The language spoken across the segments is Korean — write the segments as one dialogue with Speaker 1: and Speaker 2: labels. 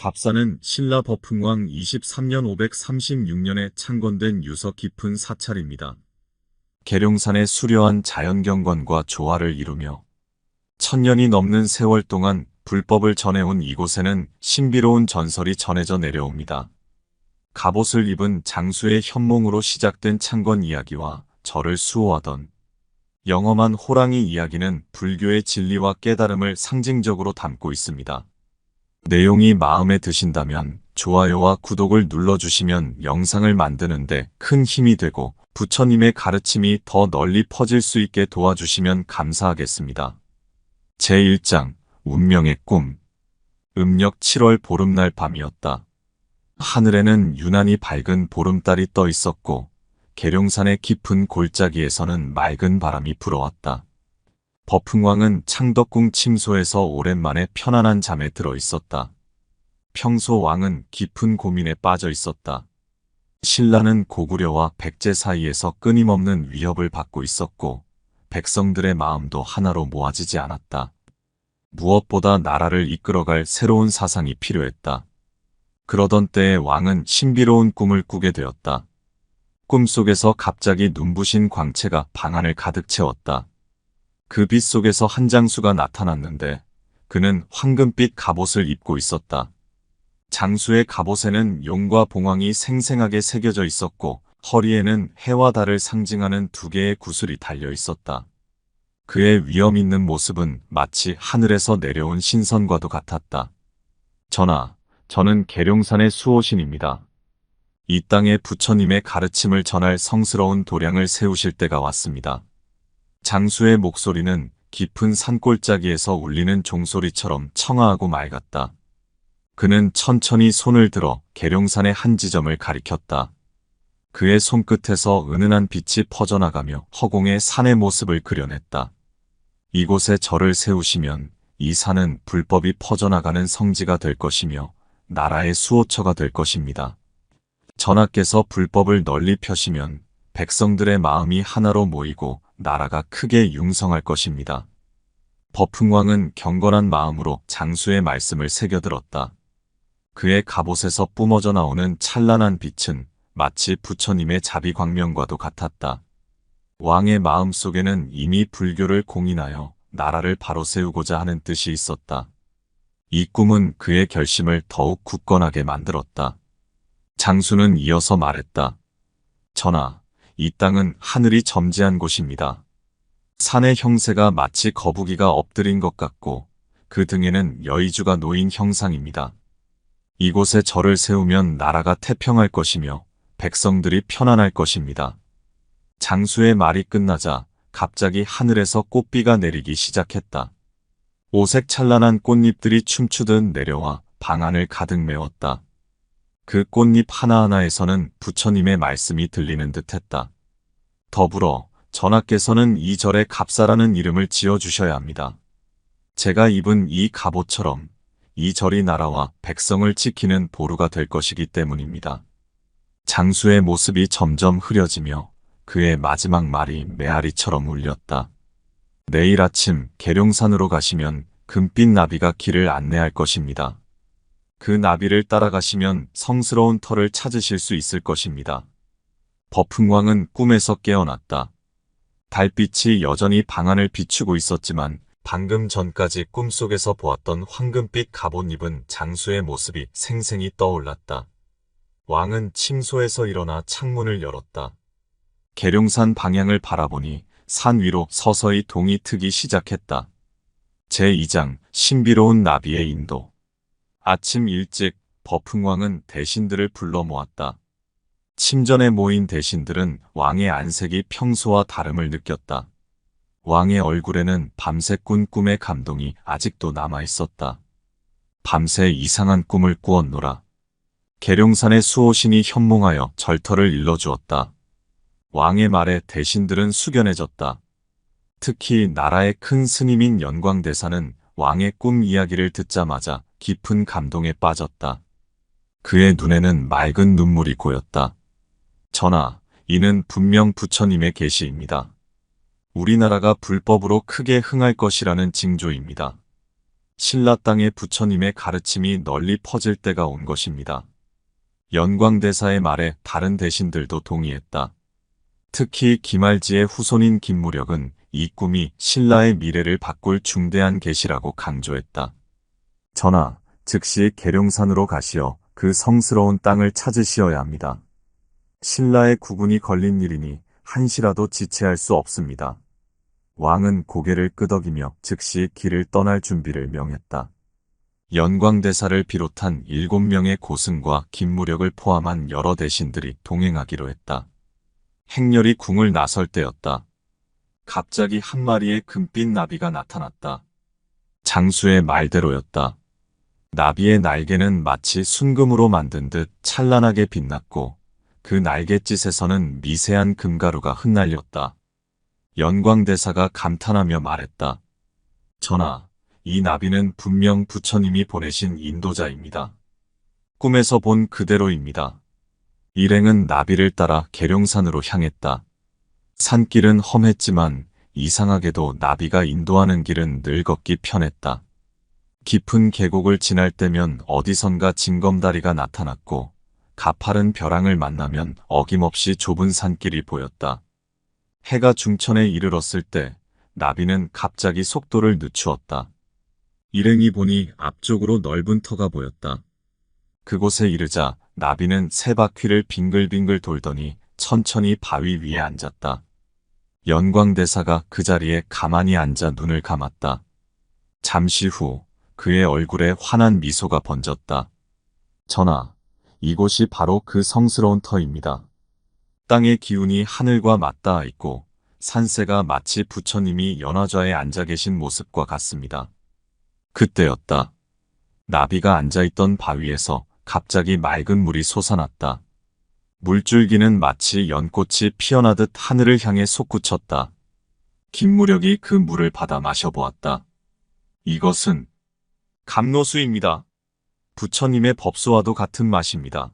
Speaker 1: 갑사는 신라 버풍왕 23년 536년에 창건된 유서 깊은 사찰입니다. 계룡산의 수려한 자연경관과 조화를 이루며 천년이 넘는 세월 동안 불법을 전해온 이곳에는 신비로운 전설이 전해져 내려옵니다. 갑옷을 입은 장수의 현몽으로 시작된 창건 이야기와 절을 수호하던 영험한 호랑이 이야기는 불교의 진리와 깨달음을 상징적으로 담고 있습니다. 내용이 마음에 드신다면 좋아요와 구독을 눌러주시면 영상을 만드는데 큰 힘이 되고 부처님의 가르침이 더 널리 퍼질 수 있게 도와주시면 감사하겠습니다. 제1장 운명의 꿈. 음력 7월 보름날 밤이었다. 하늘에는 유난히 밝은 보름달이 떠 있었고 계룡산의 깊은 골짜기에서는 맑은 바람이 불어왔다. 버풍왕은 창덕궁 침소에서 오랜만에 편안한 잠에 들어 있었다. 평소 왕은 깊은 고민에 빠져 있었다. 신라는 고구려와 백제 사이에서 끊임없는 위협을 받고 있었고 백성들의 마음도 하나로 모아지지 않았다. 무엇보다 나라를 이끌어갈 새로운 사상이 필요했다. 그러던 때에 왕은 신비로운 꿈을 꾸게 되었다. 꿈속에서 갑자기 눈부신 광채가 방 안을 가득 채웠다. 그 빛 속에서 한 장수가 나타났는데 그는 황금빛 갑옷을 입고 있었다. 장수의 갑옷에는 용과 봉황이 생생하게 새겨져 있었고 허리에는 해와 달을 상징하는 두 개의 구슬이 달려 있었다. 그의 위엄 있는 모습은 마치 하늘에서 내려온 신선과도 같았다. 전하, 저는 계룡산의 수호신입니다. 이 땅에 부처님의 가르침을 전할 성스러운 도량을 세우실 때가 왔습니다. 장수의 목소리는 깊은 산골짜기에서 울리는 종소리처럼 청아하고 맑았다. 그는 천천히 손을 들어 계룡산의 한 지점을 가리켰다. 그의 손끝에서 은은한 빛이 퍼져나가며 허공에 산의 모습을 그려냈다. 이곳에 절을 세우시면 이 산은 불법이 퍼져나가는 성지가 될 것이며 나라의 수호처가 될 것입니다. 전하께서 불법을 널리 펴시면 백성들의 마음이 하나로 모이고 나라가 크게 융성할 것입니다. 버풍왕은 경건한 마음으로 장수의 말씀을 새겨들었다. 그의 갑옷에서 뿜어져 나오는 찬란한 빛은 마치 부처님의 자비광명과도 같았다. 왕의 마음 속에는 이미 불교를 공인하여 나라를 바로 세우고자 하는 뜻이 있었다. 이 꿈은 그의 결심을 더욱 굳건하게 만들었다. 장수는 이어서 말했다. 전하, 이 땅은 하늘이 점지한 곳입니다. 산의 형세가 마치 거북이가 엎드린 것 같고 그 등에는 여의주가 놓인 형상입니다. 이곳에 절을 세우면 나라가 태평할 것이며 백성들이 편안할 것입니다. 장수의 말이 끝나자 갑자기 하늘에서 꽃비가 내리기 시작했다. 오색 찬란한 꽃잎들이 춤추듯 내려와 방 안을 가득 메웠다. 그 꽃잎 하나하나에서는 부처님의 말씀이 들리는 듯했다. 더불어 전하께서는 이 절에 갑사라는 이름을 지어주셔야 합니다. 제가 입은 이 갑옷처럼 이 절이 나라와 백성을 지키는 보루가 될 것이기 때문입니다. 장수의 모습이 점점 흐려지며 그의 마지막 말이 메아리처럼 울렸다. 내일 아침 계룡산으로 가시면 금빛 나비가 길을 안내할 것입니다. 그 나비를 따라가시면 성스러운 터를 찾으실 수 있을 것입니다. 버풍왕은 꿈에서 깨어났다. 달빛이 여전히 방 안을 비추고 있었지만 방금 전까지 꿈속에서 보았던 황금빛 갑옷입은 장수의 모습이 생생히 떠올랐다. 왕은 침소에서 일어나 창문을 열었다. 계룡산 방향을 바라보니 산 위로 서서히 동이 트기 시작했다. 제2장 신비로운 나비의 인도. 아침 일찍 버풍왕은 대신들을 불러 모았다. 침전에 모인 대신들은 왕의 안색이 평소와 다름을 느꼈다. 왕의 얼굴에는 밤새 꾼 꿈의 감동이 아직도 남아있었다. 밤새 이상한 꿈을 꾸었노라. 계룡산의 수호신이 현몽하여 절터를 일러주었다. 왕의 말에 대신들은 숙연해졌다. 특히 나라의 큰 스님인 연광대사는 왕의 꿈 이야기를 듣자마자 깊은 감동에 빠졌다. 그의 눈에는 맑은 눈물이 고였다. 전하, 이는 분명 부처님의 계시입니다. 우리나라가 불법으로 크게 흥할 것이라는 징조입니다. 신라 땅에 부처님의 가르침이 널리 퍼질 때가 온 것입니다. 연광대사의 말에 다른 대신들도 동의했다. 특히 김알지의 후손인 김무력은 이 꿈이 신라의 미래를 바꿀 중대한 계시라고 강조했다. 전하, 즉시 계룡산으로 가시어 그 성스러운 땅을 찾으시어야 합니다. 신라의 국운이 걸린 일이니 한시라도 지체할 수 없습니다. 왕은 고개를 끄덕이며 즉시 길을 떠날 준비를 명했다. 연광대사를 비롯한 7명의 고승과 김무력을 포함한 여러 대신들이 동행하기로 했다. 행렬이 궁을 나설 때였다. 갑자기 한 마리의 금빛 나비가 나타났다. 장수의 말대로였다. 나비의 날개는 마치 순금으로 만든 듯 찬란하게 빛났고 그 날갯짓에서는 미세한 금가루가 흩날렸다. 연광대사가 감탄하며 말했다. 전하, 이 나비는 분명 부처님이 보내신 인도자입니다. 꿈에서 본 그대로입니다. 일행은 나비를 따라 계룡산으로 향했다. 산길은 험했지만 이상하게도 나비가 인도하는 길은 늘 걷기 편했다. 깊은 계곡을 지날 때면 어디선가 징검다리가 나타났고 가파른 벼랑을 만나면 어김없이 좁은 산길이 보였다. 해가 중천에 이르렀을 때 나비는 갑자기 속도를 늦추었다. 일행이 보니 앞쪽으로 넓은 터가 보였다. 그곳에 이르자 나비는 세 바퀴를 빙글빙글 돌더니 천천히 바위 위에 앉았다. 연광대사가 그 자리에 가만히 앉아 눈을 감았다. 잠시 후 그의 얼굴에 환한 미소가 번졌다. 전하, 이곳이 바로 그 성스러운 터입니다. 땅의 기운이 하늘과 맞닿아 있고 산세가 마치 부처님이 연화좌에 앉아 계신 모습과 같습니다. 그때였다. 나비가 앉아있던 바위에서 갑자기 맑은 물이 솟아났다. 물줄기는 마치 연꽃이 피어나듯 하늘을 향해 솟구쳤다. 김무력이 그 물을 받아 마셔보았다. 이것은 감로수입니다. 부처님의 법수와도 같은 맛입니다.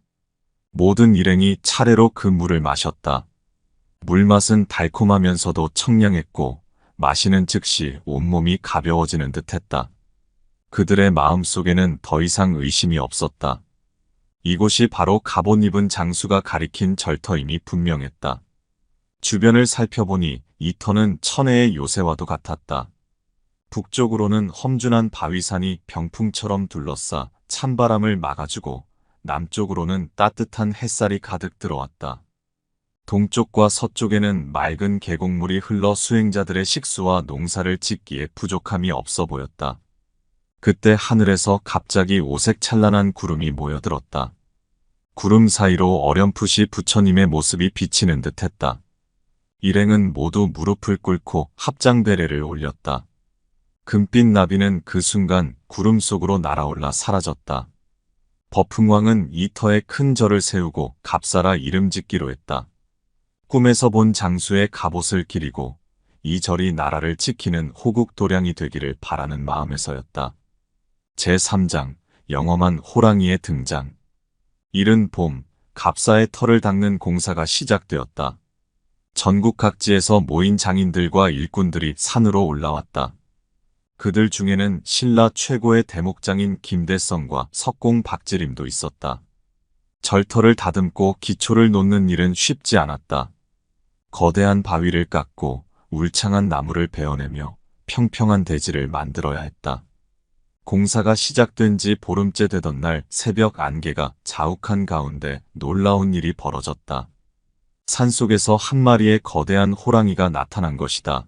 Speaker 1: 모든 일행이 차례로 그 물을 마셨다. 물맛은 달콤하면서도 청량했고 마시는 즉시 온몸이 가벼워지는 듯했다. 그들의 마음속에는 더 이상 의심이 없었다. 이곳이 바로 갑옷 입은 장수가 가리킨 절터임이 분명했다. 주변을 살펴보니 이 터는 천혜의 요새와도 같았다. 북쪽으로는 험준한 바위산이 병풍처럼 둘러싸 찬바람을 막아주고 남쪽으로는 따뜻한 햇살이 가득 들어왔다. 동쪽과 서쪽에는 맑은 계곡물이 흘러 수행자들의 식수와 농사를 짓기에 부족함이 없어 보였다. 그때 하늘에서 갑자기 오색 찬란한 구름이 모여들었다. 구름 사이로 어렴풋이 부처님의 모습이 비치는 듯했다. 일행은 모두 무릎을 꿇고 합장배례를 올렸다. 금빛 나비는 그 순간 구름 속으로 날아올라 사라졌다. 법흥왕은 이 터에 큰 절을 세우고 갑사라 이름 짓기로 했다. 꿈에서 본 장수의 갑옷을 기리고 이 절이 나라를 지키는 호국도량이 되기를 바라는 마음에서였다. 제3장 영험한 호랑이의 등장. 이른 봄, 갑사의 털을 닦는 공사가 시작되었다. 전국 각지에서 모인 장인들과 일꾼들이 산으로 올라왔다. 그들 중에는 신라 최고의 대목장인 김대성과 석공 박지림도 있었다. 절터를 다듬고 기초를 놓는 일은 쉽지 않았다. 거대한 바위를 깎고 울창한 나무를 베어내며 평평한 대지를 만들어야 했다. 공사가 시작된 지 보름째 되던 날 새벽 안개가 자욱한 가운데 놀라운 일이 벌어졌다. 산속에서 한 마리의 거대한 호랑이가 나타난 것이다.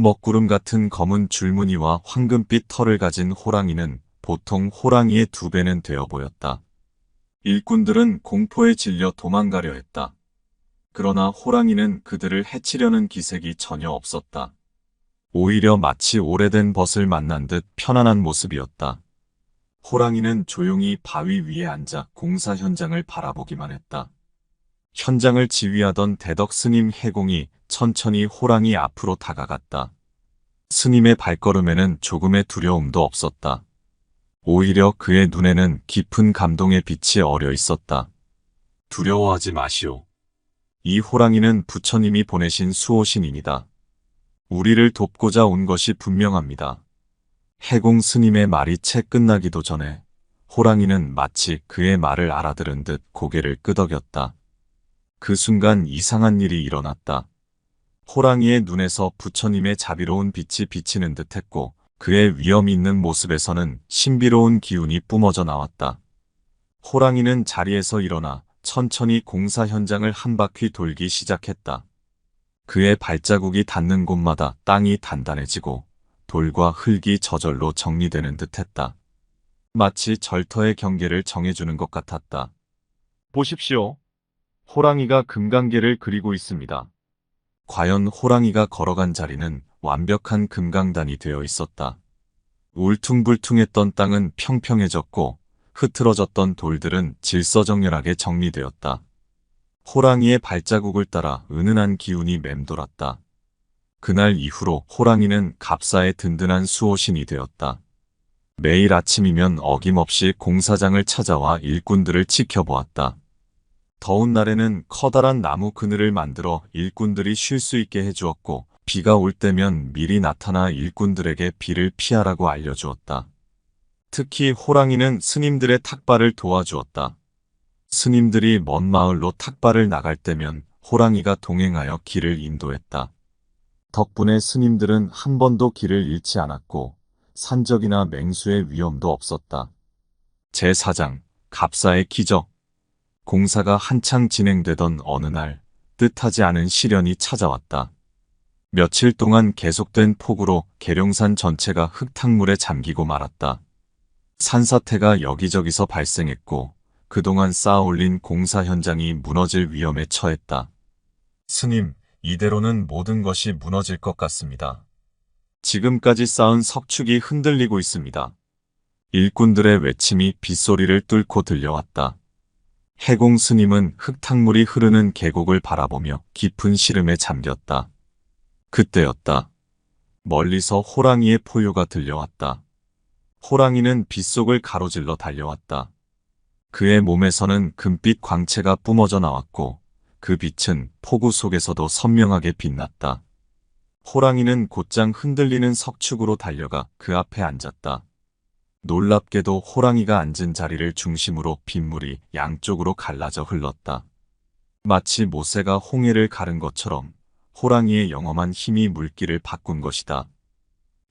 Speaker 1: 먹구름 같은 검은 줄무늬와 황금빛 털을 가진 호랑이는 보통 호랑이의 2배는 되어 보였다. 일꾼들은 공포에 질려 도망가려 했다. 그러나 호랑이는 그들을 해치려는 기색이 전혀 없었다. 오히려 마치 오래된 벗을 만난 듯 편안한 모습이었다. 호랑이는 조용히 바위 위에 앉아 공사 현장을 바라보기만 했다. 현장을 지휘하던 대덕 스님 해공이 천천히 호랑이 앞으로 다가갔다. 스님의 발걸음에는 조금의 두려움도 없었다. 오히려 그의 눈에는 깊은 감동의 빛이 어려 있었다. 두려워하지 마시오. 이 호랑이는 부처님이 보내신 수호신입니다. 우리를 돕고자 온 것이 분명합니다. 해공 스님의 말이 채 끝나기도 전에 호랑이는 마치 그의 말을 알아들은 듯 고개를 끄덕였다. 그 순간 이상한 일이 일어났다. 호랑이의 눈에서 부처님의 자비로운 빛이 비치는 듯 했고 그의 위험 있는 모습에서는 신비로운 기운이 뿜어져 나왔다. 호랑이는 자리에서 일어나 천천히 공사 현장을 한 바퀴 돌기 시작했다. 그의 발자국이 닿는 곳마다 땅이 단단해지고 돌과 흙이 저절로 정리되는 듯했다. 마치 절터의 경계를 정해주는 것 같았다. 보십시오. 호랑이가 금강계를 그리고 있습니다. 과연 호랑이가 걸어간 자리는 완벽한 금강단이 되어 있었다. 울퉁불퉁했던 땅은 평평해졌고 흐트러졌던 돌들은 질서정연하게 정리되었다. 호랑이의 발자국을 따라 은은한 기운이 맴돌았다. 그날 이후로 호랑이는 갑사의 든든한 수호신이 되었다. 매일 아침이면 어김없이 공사장을 찾아와 일꾼들을 지켜보았다. 더운 날에는 커다란 나무 그늘을 만들어 일꾼들이 쉴 수 있게 해주었고 비가 올 때면 미리 나타나 일꾼들에게 비를 피하라고 알려주었다. 특히 호랑이는 스님들의 탁발을 도와주었다. 스님들이 먼 마을로 탁발을 나갈 때면 호랑이가 동행하여 길을 인도했다. 덕분에 스님들은 한 번도 길을 잃지 않았고 산적이나 맹수의 위험도 없었다. 제4장 갑사의 기적. 공사가 한창 진행되던 어느 날 뜻하지 않은 시련이 찾아왔다. 며칠 동안 계속된 폭우로 계룡산 전체가 흙탕물에 잠기고 말았다. 산사태가 여기저기서 발생했고 그동안 쌓아올린 공사 현장이 무너질 위험에 처했다. 스님, 이대로는 모든 것이 무너질 것 같습니다. 지금까지 쌓은 석축이 흔들리고 있습니다. 일꾼들의 외침이 빗소리를 뚫고 들려왔다. 해공 스님은 흙탕물이 흐르는 계곡을 바라보며 깊은 시름에 잠겼다. 그때였다. 멀리서 호랑이의 포효가 들려왔다. 호랑이는 빗속을 가로질러 달려왔다. 그의 몸에서는 금빛 광채가 뿜어져 나왔고 그 빛은 폭우 속에서도 선명하게 빛났다. 호랑이는 곧장 흔들리는 석축으로 달려가 그 앞에 앉았다. 놀랍게도 호랑이가 앉은 자리를 중심으로 빗물이 양쪽으로 갈라져 흘렀다. 마치 모세가 홍해를 가른 것처럼 호랑이의 영험한 힘이 물길을 바꾼 것이다.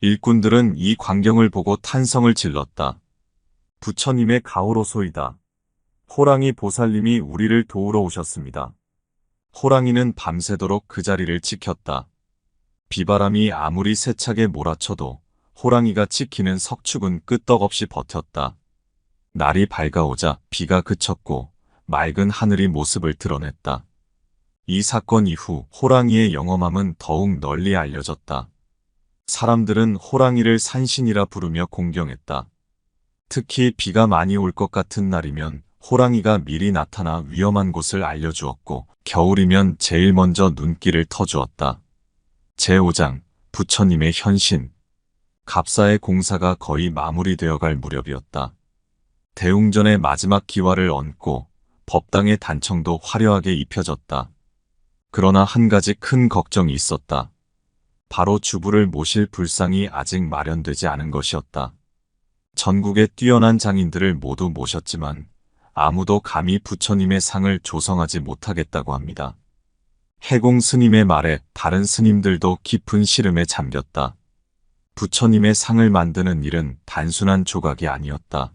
Speaker 1: 일꾼들은 이 광경을 보고 탄성을 질렀다. 부처님의 가호로소이다. 호랑이 보살님이 우리를 도우러 오셨습니다. 호랑이는 밤새도록 그 자리를 지켰다. 비바람이 아무리 세차게 몰아쳐도 호랑이가 지키는 석축은 끄떡없이 버텼다. 날이 밝아오자 비가 그쳤고 맑은 하늘이 모습을 드러냈다. 이 사건 이후 호랑이의 영험함은 더욱 널리 알려졌다. 사람들은 호랑이를 산신이라 부르며 공경했다. 특히 비가 많이 올 것 같은 날이면 호랑이가 미리 나타나 위험한 곳을 알려주었고 겨울이면 제일 먼저 눈길을 터주었다. 제5장 부처님의 현신. 갑사의 공사가 거의 마무리되어갈 무렵이었다. 대웅전의 마지막 기와를 얹고 법당의 단청도 화려하게 입혀졌다. 그러나 한 가지 큰 걱정이 있었다. 바로 주부를 모실 불상이 아직 마련되지 않은 것이었다. 전국의 뛰어난 장인들을 모두 모셨지만 아무도 감히 부처님의 상을 조성하지 못하겠다고 합니다. 해공 스님의 말에 다른 스님들도 깊은 시름에 잠겼다. 부처님의 상을 만드는 일은 단순한 조각이 아니었다.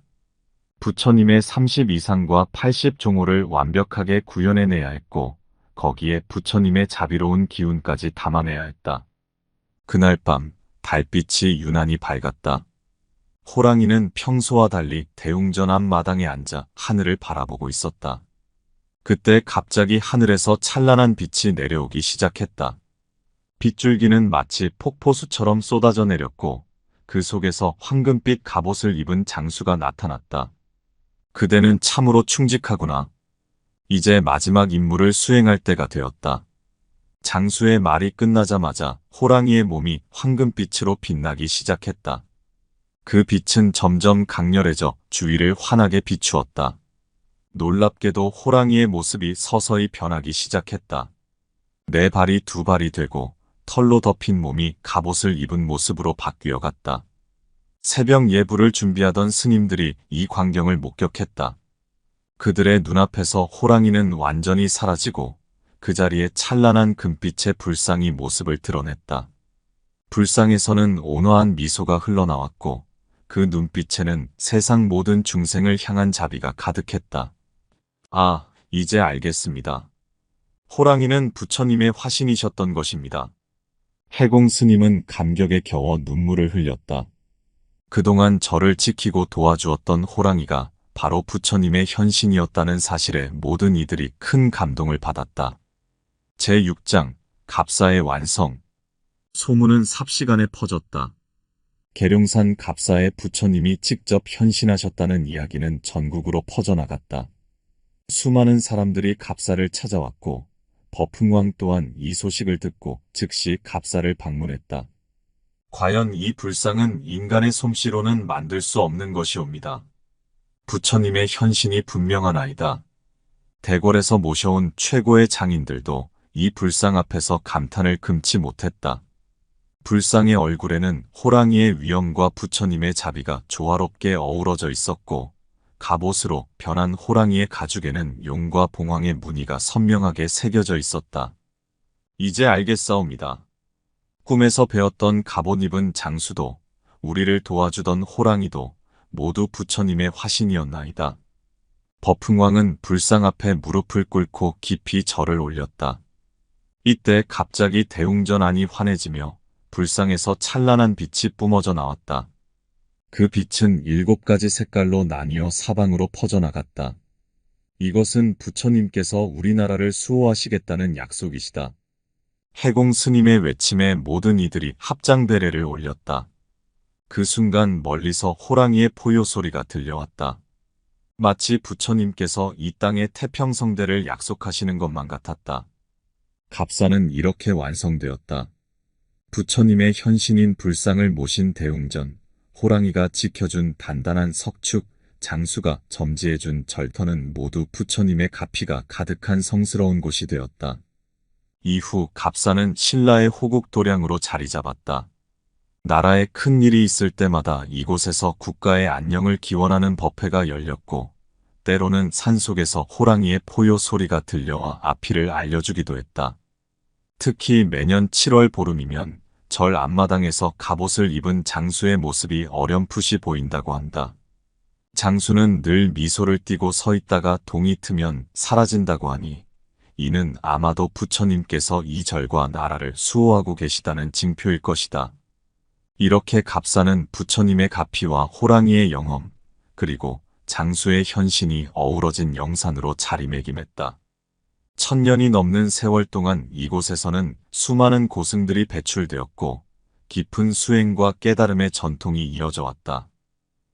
Speaker 1: 부처님의 32상과 80종호를 완벽하게 구현해내야 했고 거기에 부처님의 자비로운 기운까지 담아내야 했다. 그날 밤 달빛이 유난히 밝았다. 호랑이는 평소와 달리 대웅전 앞마당에 앉아 하늘을 바라보고 있었다. 그때 갑자기 하늘에서 찬란한 빛이 내려오기 시작했다. 빗줄기는 마치 폭포수처럼 쏟아져 내렸고 그 속에서 황금빛 갑옷을 입은 장수가 나타났다. 그대는 참으로 충직하구나. 이제 마지막 임무를 수행할 때가 되었다. 장수의 말이 끝나자마자 호랑이의 몸이 황금빛으로 빛나기 시작했다. 그 빛은 점점 강렬해져 주위를 환하게 비추었다. 놀랍게도 호랑이의 모습이 서서히 변하기 시작했다. 네 발이 두 발이 되고 털로 덮인 몸이 갑옷을 입은 모습으로 바뀌어 갔다. 새벽 예불을 준비하던 스님들이 이 광경을 목격했다. 그들의 눈앞에서 호랑이는 완전히 사라지고 그 자리에 찬란한 금빛의 불상이 모습을 드러냈다. 불상에서는 온화한 미소가 흘러나왔고 그 눈빛에는 세상 모든 중생을 향한 자비가 가득했다. 아, 이제 알겠습니다. 호랑이는 부처님의 화신이셨던 것입니다. 해공 스님은 감격에 겨워 눈물을 흘렸다. 그동안 저를 지키고 도와주었던 호랑이가 바로 부처님의 현신이었다는 사실에 모든 이들이 큰 감동을 받았다. 제6장 갑사의 완성. 소문은 삽시간에 퍼졌다. 계룡산 갑사에 부처님이 직접 현신하셨다는 이야기는 전국으로 퍼져나갔다. 수많은 사람들이 갑사를 찾아왔고 버풍왕 또한 이 소식을 듣고 즉시 갑사를 방문했다. 과연 이 불상은 인간의 솜씨로는 만들 수 없는 것이옵니다. 부처님의 현신이 분명하나이다. 대궐에서 모셔온 최고의 장인들도 이 불상 앞에서 감탄을 금치 못했다. 불상의 얼굴에는 호랑이의 위엄과 부처님의 자비가 조화롭게 어우러져 있었고 갑옷으로 변한 호랑이의 가죽에는 용과 봉황의 무늬가 선명하게 새겨져 있었다. 이제 알겠사옵니다. 꿈에서 배웠던 갑옷 입은 장수도 우리를 도와주던 호랑이도 모두 부처님의 화신이었나이다. 버풍왕은 불상 앞에 무릎을 꿇고 깊이 절을 올렸다. 이때 갑자기 대웅전안이 환해지며 불상에서 찬란한 빛이 뿜어져 나왔다. 그 빛은 7가지 색깔로 나뉘어 사방으로 퍼져나갔다. 이것은 부처님께서 우리나라를 수호하시겠다는 약속이시다. 해공 스님의 외침에 모든 이들이 합장대례를 올렸다. 그 순간 멀리서 호랑이의 포효 소리가 들려왔다. 마치 부처님께서 이 땅의 태평성대를 약속하시는 것만 같았다. 갑사는 이렇게 완성되었다. 부처님의 현신인 불상을 모신 대웅전, 호랑이가 지켜준 단단한 석축, 장수가 점지해준 절터는 모두 부처님의 가피가 가득한 성스러운 곳이 되었다. 이후 갑사는 신라의 호국 도량으로 자리 잡았다. 나라에 큰 일이 있을 때마다 이곳에서 국가의 안녕을 기원하는 법회가 열렸고 때로는 산속에서 호랑이의 포효 소리가 들려와 앞이를 알려주기도 했다. 특히 매년 7월 보름이면 절 앞마당에서 갑옷을 입은 장수의 모습이 어렴풋이 보인다고 한다. 장수는 늘 미소를 띠고 서 있다가 동이 트면 사라진다고 하니 이는 아마도 부처님께서 이 절과 나라를 수호하고 계시다는 징표일 것이다. 이렇게 갑사는 부처님의 가피와 호랑이의 영험, 그리고 장수의 현신이 어우러진 영산으로 자리매김했다. 1000년이 넘는 세월 동안 이곳에서는 수많은 고승들이 배출되었고 깊은 수행과 깨달음의 전통이 이어져 왔다.